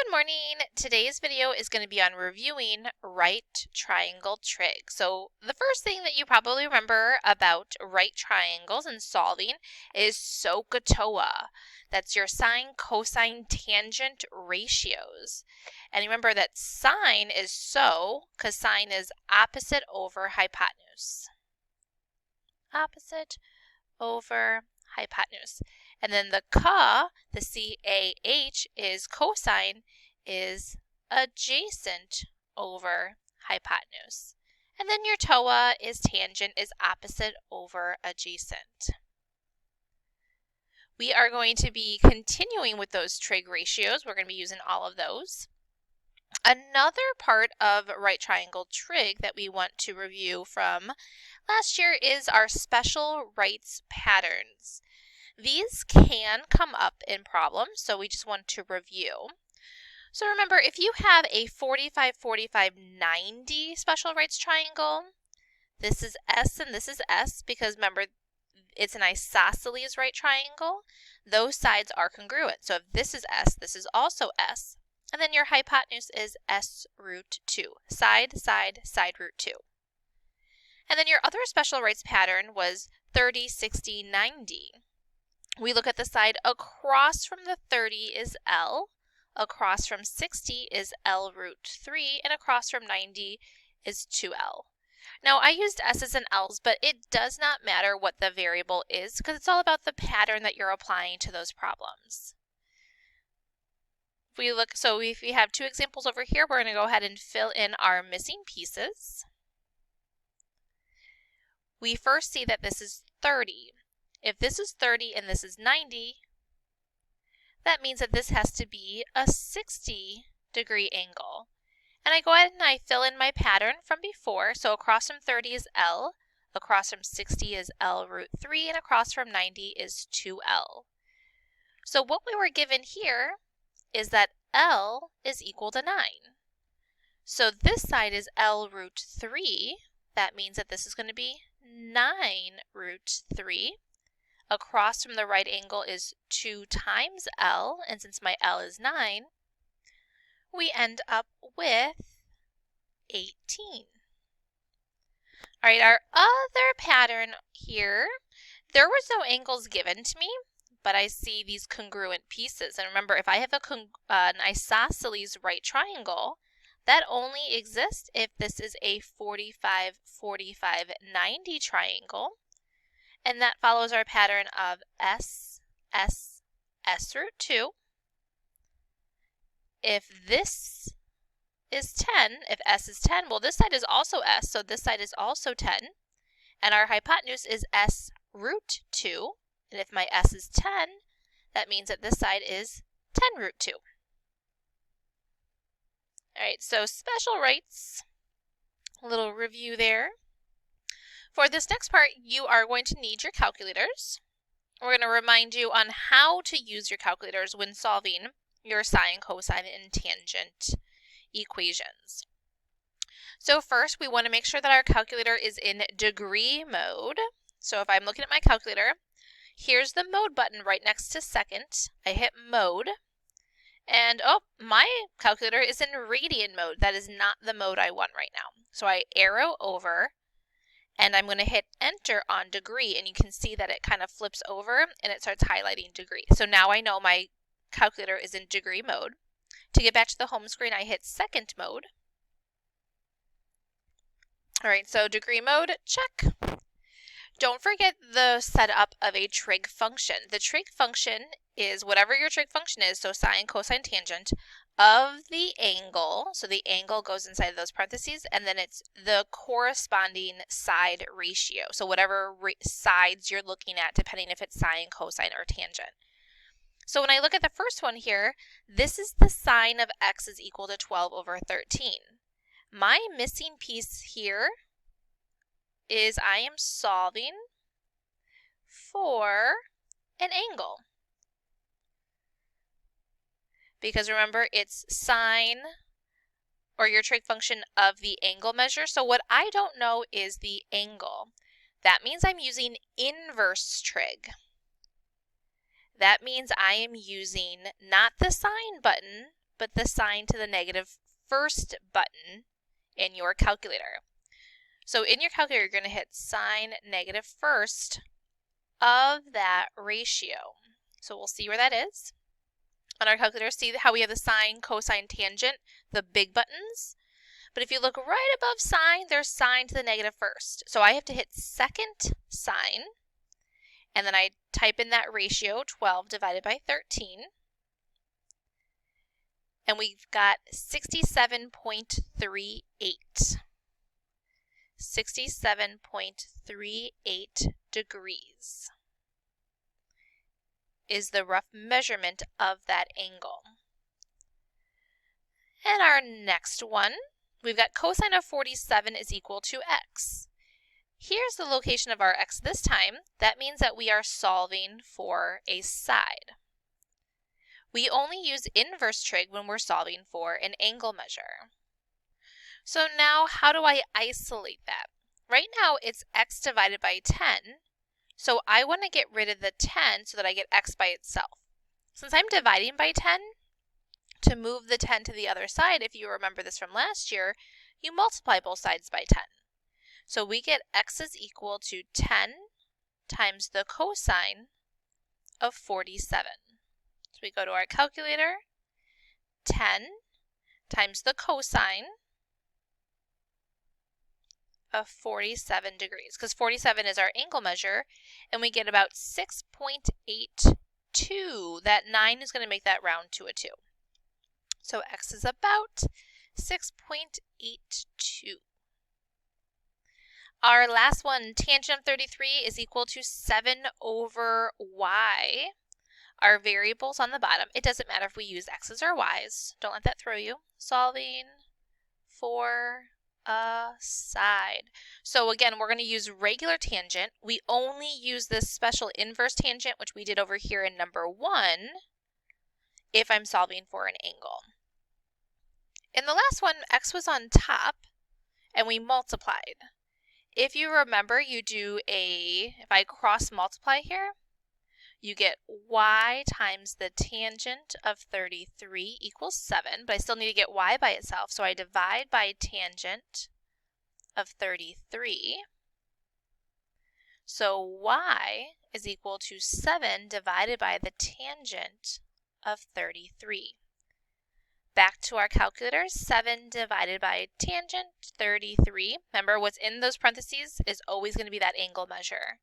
Good morning. Today's video is going to be on reviewing right triangle trig. So the first thing that you probably remember about right triangles and solving is Sohcahtoa. That's your sine, cosine, tangent ratios. And remember that sine is so, because sine is opposite over hypotenuse. Opposite over hypotenuse. And then the the C-A-H, is cosine, is adjacent over hypotenuse. And then your TOA is tangent, is opposite over adjacent. We are going to be continuing with those trig ratios. We're going to be using all of those. Another part of right triangle trig that we want to review from last year is our special rights patterns. These can come up in problems, so we just want to review. So remember, if you have a 45, 45, 90 special rights triangle, this is S and this is S because remember, it's an isosceles right triangle. Those sides are congruent. So if this is S, this is also S. And then your hypotenuse is S root 2, side, side, side root 2. And then your other special rights pattern was 30, 60, 90. We look at the side across from the 30 is L, across from 60 is L root 3, and across from 90 is 2L. Now I used S's and L's, but it does not matter what the variable is because it's all about the pattern that you're applying to those problems. If we have two examples over here, we're going to go ahead and fill in our missing pieces. We first see that this is 30. If this is 30 and this is 90, that means that this has to be a 60-degree angle. And I go ahead and I fill in my pattern from before. So across from 30 is L, across from 60 is L root 3, and across from 90 is 2L. So what we were given here is that L is equal to 9. So this side is L root 3. That means that this is going to be 9 root 3. Across from the right angle is 2 times L, and since my L is 9, we end up with 18. All right, our other pattern here, there was no angles given to me, but I see these congruent pieces. And remember, if I have an isosceles right triangle, that only exists if this is a 45, 45, 90 triangle. And that follows our pattern of S, S, S root 2. If this is 10, if S is 10, well this side is also S, so this side is also 10. And our hypotenuse is S root 2. And if my S is 10, that means that this side is 10 root 2. All right, so special rights, a little review there. For this next part, you are going to need your calculators. We're going to remind you on how to use your calculators when solving your sine, cosine, and tangent equations. So first, we want to make sure that our calculator is in degree mode. So if I'm looking at my calculator, here's the mode button right next to second. I hit mode, and oh, my calculator is in radian mode. That is not the mode I want right now. So I arrow over, and I'm going to hit enter on degree, and you can see that it kind of flips over and it starts highlighting degree. So now I know my calculator is in degree mode. To get back to the home screen, I hit second mode. All right, so degree mode, check. Don't forget the setup of a trig function. The trig function is whatever your trig function is, so sine, cosine, tangent, of the angle. So the angle goes inside of those parentheses, and then it's the corresponding side ratio. So whatever sides you're looking at, depending if it's sine, cosine, or tangent. So when I look at the first one here, this is the sine of x is equal to 12 over 13. My missing piece here is I am solving for an angle. Because remember, it's sine, or your trig function, of the angle measure. So what I don't know is the angle. That means I'm using inverse trig. That means I am using not the sine button, but the sign to the negative first button in your calculator. So in your calculator, you're going to hit sign negative first of that ratio. So we'll see where that is. On our calculator, see how we have the sine, cosine, tangent, the big buttons? But if you look right above sine, there's sine to the negative first. So I have to hit second sine, and then I type in that ratio, 12 divided by 13. And we've got 67.38. 67.38 degrees is the rough measurement of that angle. And our next one, we've got cosine of 47 is equal to x. Here's the location of our x this time. That means that we are solving for a side. We only use inverse trig when we're solving for an angle measure. So now how do I isolate that? Right now it's x divided by 10, so I want to get rid of the 10 so that I get x by itself. Since I'm dividing by 10, to move the 10 to the other side, if you remember this from last year, you multiply both sides by 10. So we get x is equal to 10 times the cosine of 47. So we go to our calculator, 10 times the cosine of 47 degrees, because 47 is our angle measure, and we get about 6.82. That 9 is going to make that round to a 2. So x is about 6.82. Our last one, tangent of 33 is equal to 7 over y. Our variables on the bottom, it doesn't matter if we use x's or y's. Don't let that throw you. Solving for a side. So again, we're going to use regular tangent. We only use this special inverse tangent, which we did over here in number 1, if I'm solving for an angle. In the last one, x was on top, and we multiplied. If you remember, you do if I cross multiply here, you get y times the tangent of 33 equals 7, but I still need to get y by itself, so I divide by tangent of 33. So y is equal to 7 divided by the tangent of 33. Back to our calculator, 7 divided by tangent 33. Remember, what's in those parentheses is always going to be that angle measure.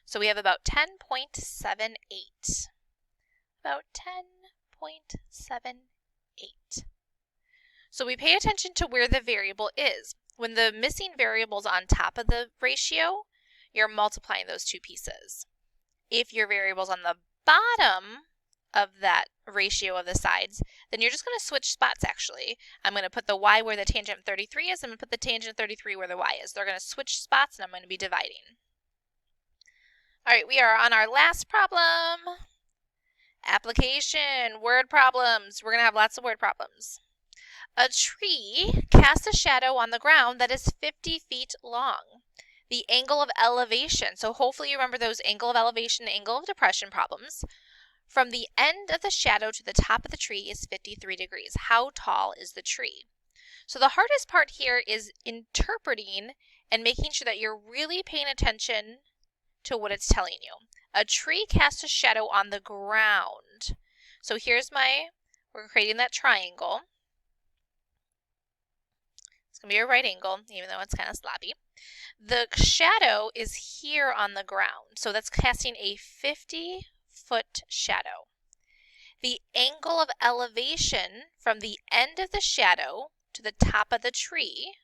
So we have about 10.78. About 10.78. So we pay attention to where the variable is. When the missing variable is on top of the ratio, you're multiplying those two pieces. If your variable is on the bottom of that ratio of the sides, then you're just going to switch spots actually. I'm going to put the y where the tangent of 33 is, I'm going to put the tangent of 33 where the y is. They're going to switch spots and I'm going to be dividing. All right, we are on our last problem. Application, word problems. We're going to have lots of word problems. A tree casts a shadow on the ground that is 50 feet long. The angle of elevation, so hopefully you remember those angle of elevation, angle of depression problems. From the end of the shadow to the top of the tree is 53 degrees. How tall is the tree? So the hardest part here is interpreting and making sure that you're really paying attention to what it's telling you. A tree casts a shadow on the ground. So here's we're creating that triangle. It's going to be a right angle, even though it's kind of sloppy. The shadow is here on the ground. So that's casting a 50-foot shadow. The angle of elevation from the end of the shadow to the top of the tree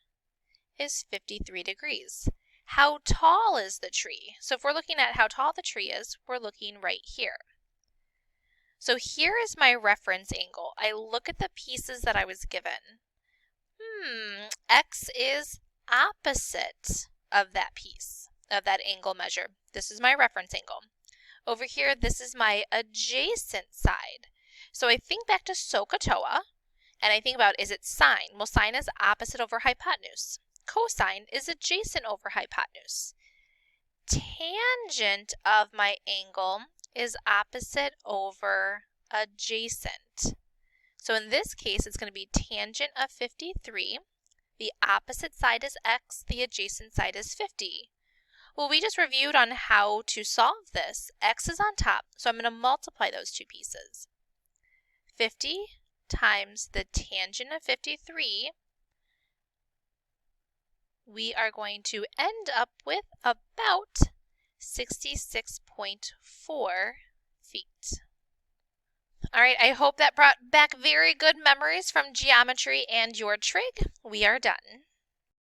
is 53 degrees. How tall is the tree? So if we're looking at how tall the tree is, we're looking right here. So here is my reference angle. I look at the pieces that I was given. X is opposite of that piece, of that angle measure. This is my reference angle. Over here, this is my adjacent side. So I think back to Sohcahtoa, and I think about, is it sine? Well, sine is opposite over hypotenuse. Cosine is adjacent over hypotenuse. Tangent of my angle is opposite over adjacent. So in this case, it's going to be tangent of 53. The opposite side is x, the adjacent side is 50. Well, we just reviewed on how to solve this. X is on top, so I'm going to multiply those two pieces. 50 times the tangent of 53, we are going to end up with about 66.4 feet. All right, I hope that brought back very good memories from geometry and your trig. We are done.